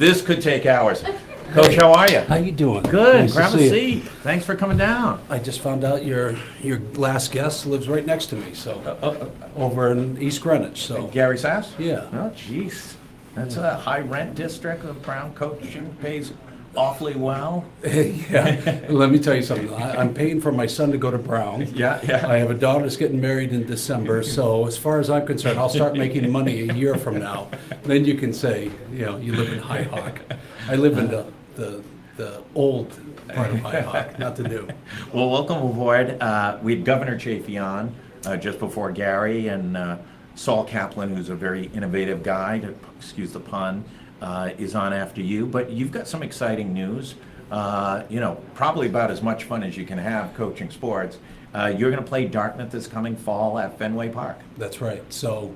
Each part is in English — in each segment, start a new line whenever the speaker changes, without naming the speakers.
This could take hours. Coach, how are you?
How you doing?
Good.
Nice to
Grab a
see you.
seat. Thanks for coming down.
I just found out your last guest lives right next to me, so over in East Greenwich. So
Gary Sass?
yeah,
Oh, jeez. That's a high rent district. The Brown coaching pays awfully well.
yeah. Let me tell you something. I'm paying for my son to go to Brown.
Yeah.
I have a daughter that's getting married in December, so as far as I'm concerned, I'll start making money a year from now. Then you can say, you live in High Hawk. I live in the old part of High Hawk, not the new.
Well, welcome aboard. We had Governor Chafee on just before Gary, and Saul Kaplan, who's a very innovative guy, to excuse the pun, is on after you. But you've got some exciting news. Probably about as much fun as you can have coaching sports. You're going to play Dartmouth this coming fall at Fenway Park.
That's right. So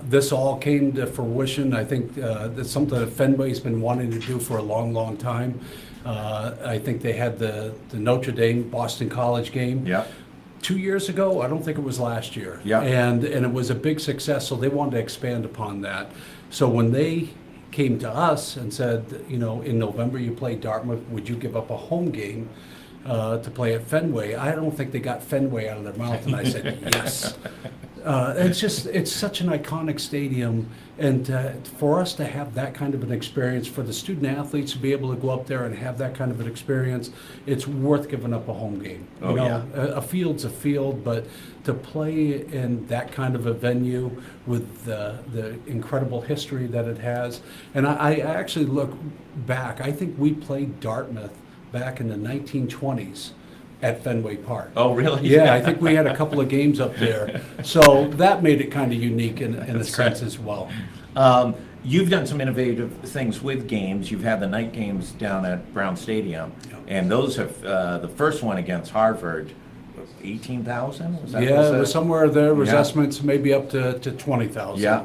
this all came to fruition. I think that's something that Fenway's been wanting to do for a long, long time. I think they had the Notre Dame Boston College game.
Yeah.
2 years ago. I don't think it was last year.
Yeah.
And it was a big success, so they wanted to expand upon that. So when they came to us and said, in November you play Dartmouth, would you give up a home game to play at Fenway? I don't think they got Fenway out of their mouth, and I said yes. It's such an iconic stadium, and for us to have that kind of an experience, for the student athletes to be able to go up there and have that kind of an experience, it's worth giving up a home game.
Yeah.
A field's a field, but to play in that kind of a venue with the incredible history that it has, and I actually look back, I think we played Dartmouth back in the 1920s at Fenway Park.
Oh, really?
Yeah, I think we had a couple of games up there. So that made it kind of unique in a
That's
sense
great.
as well.
You've done some innovative things with games. You've had the night games down at Brown Stadium, and those have, the first one against Harvard, 18,000? Was that
Yeah,
what
it was somewhere there was
Yeah.
estimates maybe up to 20,000.
Yeah.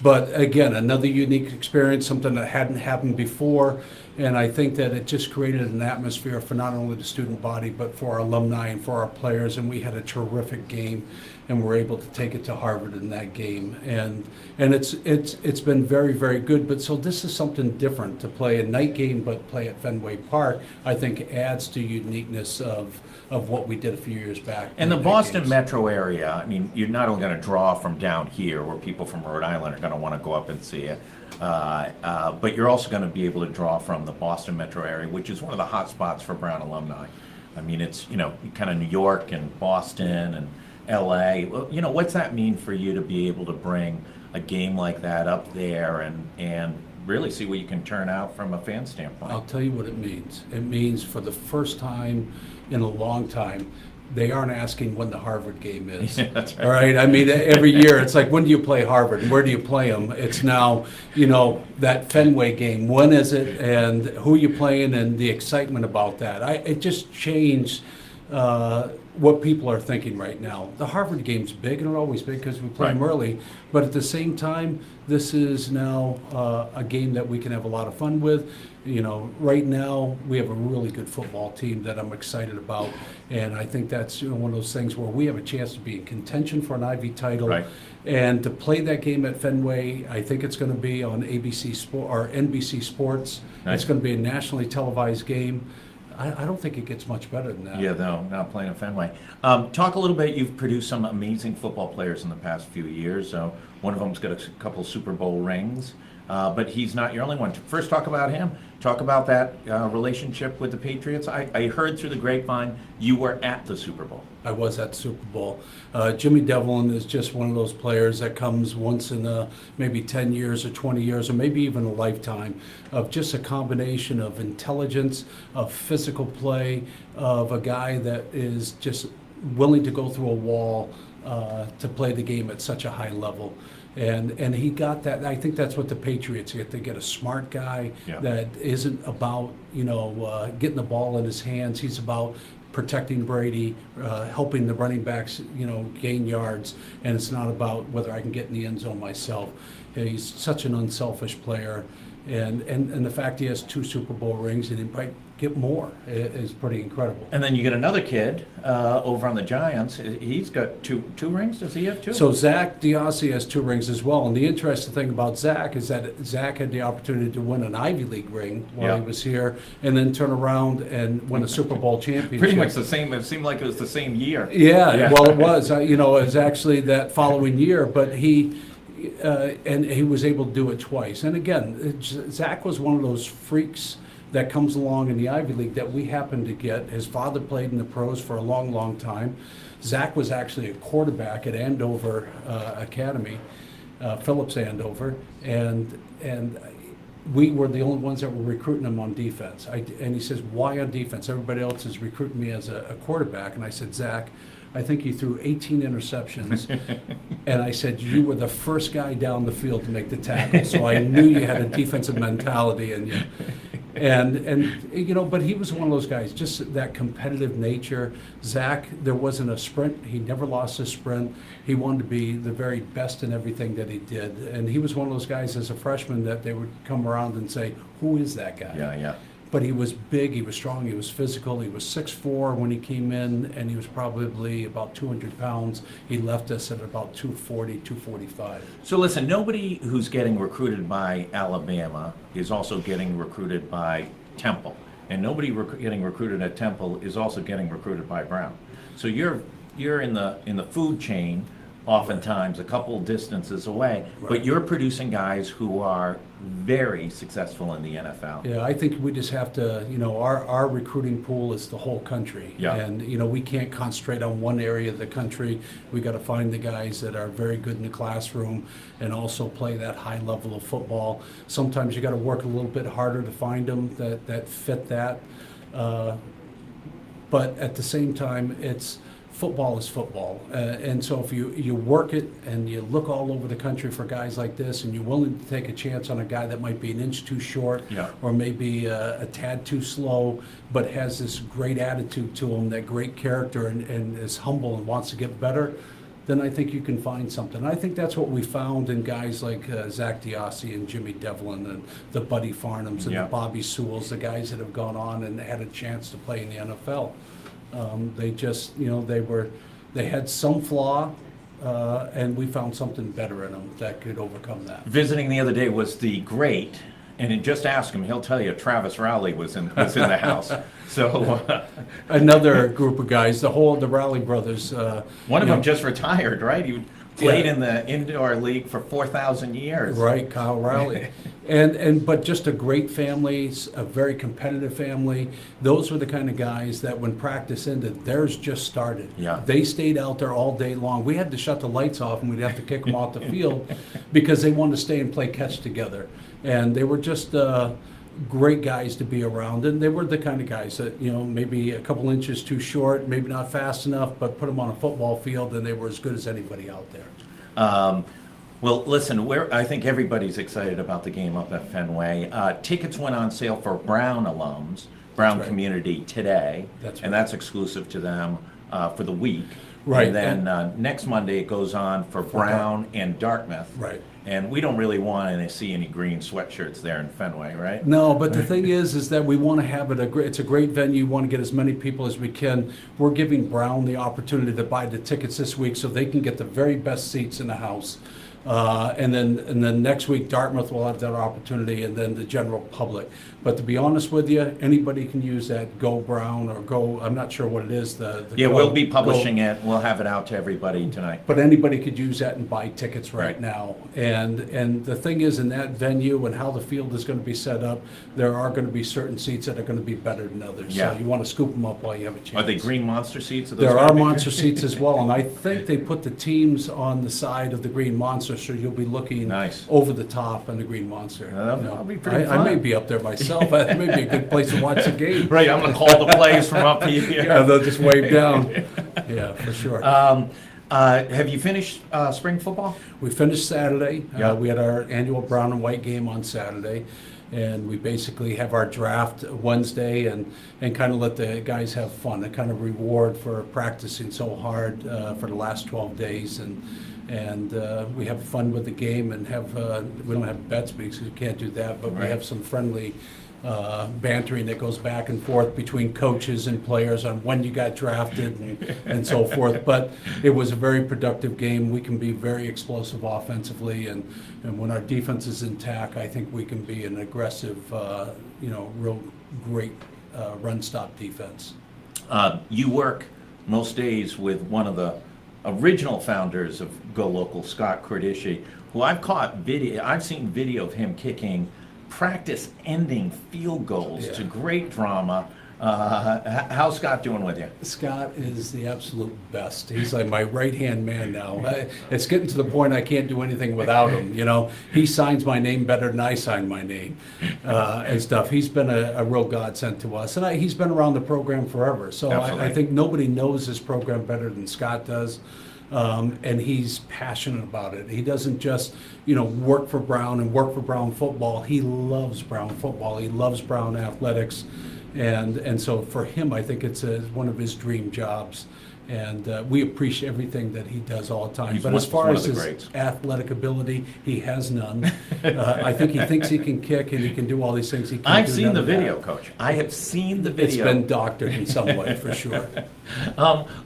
But again, another unique experience, something that hadn't happened before. And I think that it just created an atmosphere for not only the student body, but for our alumni and for our players. And we had a terrific game, and we're able to take it to Harvard in that game. And it's been very, very good. But so this is something different, to play a night game, but play at Fenway Park, I think adds to uniqueness of what we did a few years back.
And the
with night
Boston
games.
metro area, I mean, you're not only going to draw from down here, where people from Rhode Island are going to want to go up and see it, but you're also going to be able to draw from the Boston metro area, which is one of the hot spots for Brown alumni. I mean, it's, kind of New York and Boston and LA. Well, what's that mean for you to be able to bring a game like that up there and really see what you can turn out from a fan standpoint?
I'll tell you what it means. It means for the first time in a long time, they aren't asking when the Harvard game is.
Yeah, that's right.
All right. I mean, every year it's like, when do you play Harvard and where do you play them? It's now, that Fenway game. When is it and who you playing and the excitement about that. It just changed what people are thinking right now. The Harvard game's big, and it's always big because we play them
Right.
early. But at the same time, this is now a game that we can have a lot of fun with. Right now we have a really good football team that I'm excited about, and I think that's one of those things where we have a chance to be in contention for an Ivy title.
Right.
And to play that game at Fenway, I think it's going to be on ABC Sport or NBC Sports.
Nice.
It's going to be a nationally televised game. I don't think it gets much better than that.
Yeah, no, not playing at Fenway. Talk a little bit. You've produced some amazing football players in the past few years. One of them's got a couple Super Bowl rings, but he's not your only one. First, talk about him. Talk about that relationship with the Patriots. I heard through the grapevine you were at the Super Bowl.
I was at the Super Bowl. Jimmy Devlin is just one of those players that comes once in maybe 10 years or 20 years or maybe even a lifetime, of just a combination of intelligence, of physical play, of a guy that is just willing to go through a wall to play the game at such a high level. And he got that. I think that's what the Patriots get. They get a smart guy
Yeah.
that isn't about getting the ball in his hands. He's about protecting Brady, helping the running backs gain yards, and it's not about whether I can get in the end zone myself. He's such an unselfish player, And the fact he has 2 Super Bowl rings and he might get more is pretty incredible.
And then you get another kid over on the Giants. He's got two rings. Does he have 2?
So Zach Diossi has 2 rings as well. And the interesting thing about Zach is that Zach had the opportunity to win an Ivy League ring while he was here, and then turn around and win a Super Bowl championship.
Pretty much the same. It seemed like it was the same year.
Yeah. Well, it was. It was actually that following year, but he was able to do it twice. And again, Zach was one of those freaks that comes along in the Ivy League that we happened to get. His father played in the pros for a long, long time. Zach was actually a quarterback at Andover Academy, Phillips Andover, and we were the only ones that were recruiting him on defense. And he says, "Why on defense? Everybody else is recruiting me as a quarterback." And I said, "Zach, I think you threw 18 interceptions." And I said, "You were the first guy down the field to make the tackle, so I knew you had a defensive mentality in you." But he was one of those guys, just that competitive nature. Zach, there wasn't a sprint. He never lost a sprint. He wanted to be the very best in everything that he did. And he was one of those guys as a freshman that they would come around and say, "Who is that guy?"
Yeah.
But he was big, he was strong, he was physical. He was 6'4" when he came in, and he was probably about 200 pounds. He left us at about 240, 245.
So listen, nobody who's getting recruited by Alabama is also getting recruited by Temple, and nobody getting recruited at Temple is also getting recruited by Brown. So you're in the food chain, oftentimes a couple distances away, but you're producing guys who are very successful in the NFL.
Yeah, I think we just have to, our recruiting pool is the whole country.
Yeah.
And, we can't concentrate on one area of the country. We got to find the guys that are very good in the classroom and also play that high level of football. Sometimes you got to work a little bit harder to find them that fit that. But at the same time, football is football, and so if you work it and you look all over the country for guys like this, and you're willing to take a chance on a guy that might be an inch too short, or maybe a tad too slow, but has this great attitude to him, that great character, and is humble and wants to get better, then I think you can find something. I think that's what we found in guys like Zach Diossi and Jimmy Devlin and the Buddy Farnhams and the Bobby Sewells, the guys that have gone on and had a chance to play in the NFL. They just, they had some flaw, and we found something better in them that could overcome that.
Visiting the other day was the great, and just ask him, he'll tell you Travis Rowley was in the house. So
another group of guys, the Rowley brothers.
One of them just retired, right? He played in the indoor league for 4,000 years.
Right, Kyle Rowley. But just a great family, a very competitive family. Those were the kind of guys that when practice ended, theirs just started.
Yeah.
They stayed out there all day long. We had to shut the lights off and we'd have to kick them off the field because they wanted to stay and play catch together. And they were just great guys to be around. And they were the kind of guys that, maybe a couple inches too short, maybe not fast enough, but put them on a football field and they were as good as anybody out there.
Well, listen, I think everybody's excited about the game up at Fenway. Tickets went on sale for Brown alums, Brown community today, and that's exclusive to them for the week.
Right.
And then next Monday it goes on for Brown and Dartmouth.
Right.
And we don't really want to see any green sweatshirts there in Fenway, right?
No, but the thing is that we want to have it it's a great venue. We want to get as many people as we can. We're giving Brown the opportunity to buy the tickets this week so they can get the very best seats in the house. And then next week Dartmouth will have that opportunity, and then the general public. But to be honest with you, anybody can use that Go Brown or Go. I'm not sure what it is.
We'll be publishing it. We'll have it out to everybody tonight.
But anybody could use that and buy tickets right now. And the thing is, in that venue and how the field is going to be set up, there are going to be certain seats that are going to be better than others.
Yeah.
So you want to scoop them up while you have a chance.
Are they green monster seats?
There are monster seats as well, and I think they put the teams on the side of the green monster, so you'll be looking over the top on the green monster.
That'll be pretty fun.
I may be up there myself. That may be a good place to watch the game.
Right, I'm going to call the plays from up here.
Yeah, they'll just wave down. Yeah, for sure.
Have you finished spring football?
We finished Saturday. We had our annual brown and white game on Saturday. And we basically have our draft Wednesday and kind of let the guys have fun, a kind of reward for practicing so hard for the last 12 days. And And we have fun with the game and have, we don't have bets because you can't do that, but we
Right.
have some friendly bantering that goes back and forth between coaches and players on when you got drafted and so forth. But it was a very productive game. We can be very explosive offensively, and when our defense is intact, I think we can be an aggressive, real great run-stop defense.
You work most days with one of the original founders of Go Local, Scott Cordishi, who I've seen video of him kicking practice-ending field goals to great drama. How's Scott doing with you?
Scott is the absolute best. He's like my right-hand man now. It's getting to the point I can't do anything without him, He signs my name better than I sign my name and stuff. He's been a real godsend to us. And he's been around the program forever. So I think nobody knows this program better than Scott does. And he's passionate about it. He doesn't just, work for Brown and work for Brown football. He loves Brown football. He loves Brown athletics. And so for him, I think it's one of his dream jobs. And we appreciate everything that he does all the time. But as far as his athletic ability, he has none. I think he thinks he can kick and he can do all these things.
I've seen the video, Coach. I have seen the video.
It's been doctored in some way, for sure.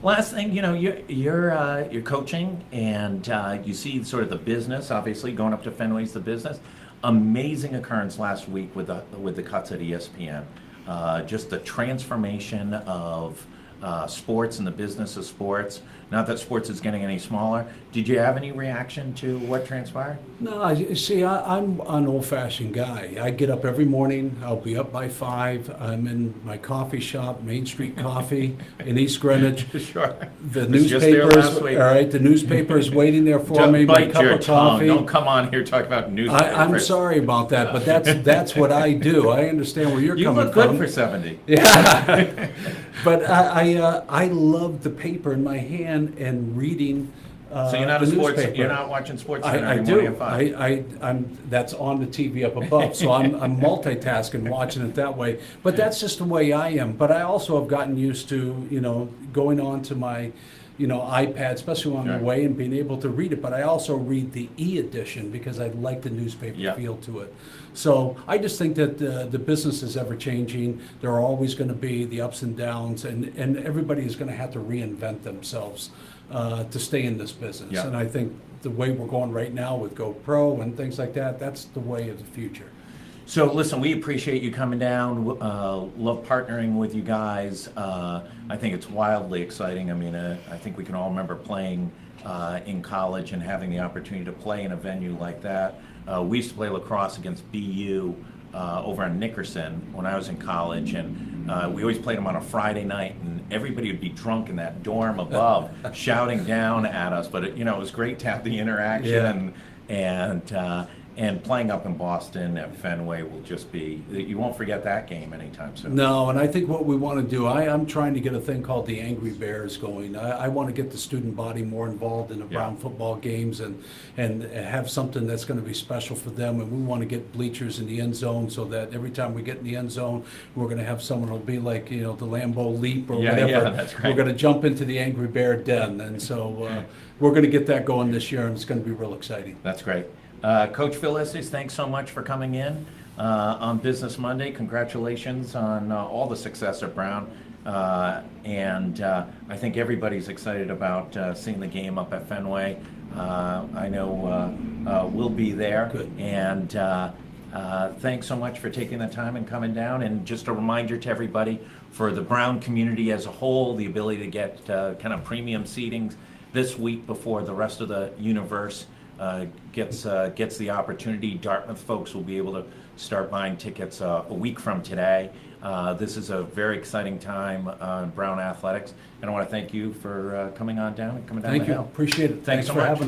Last thing, you're coaching, and you see sort of the business. Obviously, going up to Fenway's the business. Amazing occurrence last week with the cuts at ESPN. Just the transformation of sports and the business of sports. Not that sports is getting any smaller. Did you have any reaction to what transpired?
No, see, I'm an old-fashioned guy. I get up every morning. I'll be up by 5. I'm in my coffee shop, Main Street Coffee in East Greenwich.
Sure.
The newspapers, all right. The newspaper is waiting there for me. My cup of coffee.
Don't come on here talking about newspapers.
I'm sorry about that, but that's what I do. I understand where you're coming from.
You look good for 70.
Yeah. But I love the paper in my hand and reading.
So you're not
the
a sports.
newspaper.
You're not watching sports.
I do. I'm that's on the TV up above, so I'm multitasking, watching it that way. But that's just the way I am. But I also have gotten used to going on to my iPad, especially when I'm away, and being able to read it. But I also read the e-edition because I like the newspaper feel to it. So I just think that the business is ever changing. There are always going to be the ups and downs, and everybody is going to have to reinvent themselves to stay in this business.
Yeah.
And I think the way we're going right now with GoPro and things like that, that's the way of the future.
So listen, we appreciate you coming down. Love partnering with you guys. I think it's wildly exciting. I mean, I think we can all remember playing in college and having the opportunity to play in a venue like that. We used to play lacrosse against BU over in Nickerson when I was in college, and we always played them on a Friday night, and everybody would be drunk in that dorm above, shouting down at us. But it was great to have the interaction, and playing up in Boston at Fenway will just be, you won't forget that game anytime soon.
No, and I think what we want to do, I'm trying to get a thing called the Angry Bears going. I want to get the student body more involved in the Brown football games and have something that's going to be special for them. And we want to get bleachers in the end zone so that every time we get in the end zone, we're going to have someone who'll be like, the Lambeau Leap or whatever.
Yeah, that's right.
We're going to jump into the Angry Bear den. And so we're going to get that going this year, and it's going to be real exciting.
That's great. Coach Phil Estes, thanks so much for coming in on Business Monday. Congratulations on all the success at Brown. And I think everybody's excited about seeing the game up at Fenway. I know we'll be there.
Good.
And thanks so much for taking the time and coming down. And just a reminder to everybody, for the Brown community as a whole, the ability to get kind of premium seating this week before the rest of the universe gets the opportunity. Dartmouth folks will be able to start buying tickets a week from today. This is a very exciting time in Brown athletics, and I want to thank you for coming on down and coming down the hill.
Thank you. Appreciate it.
Thanks so
for
much.
having us.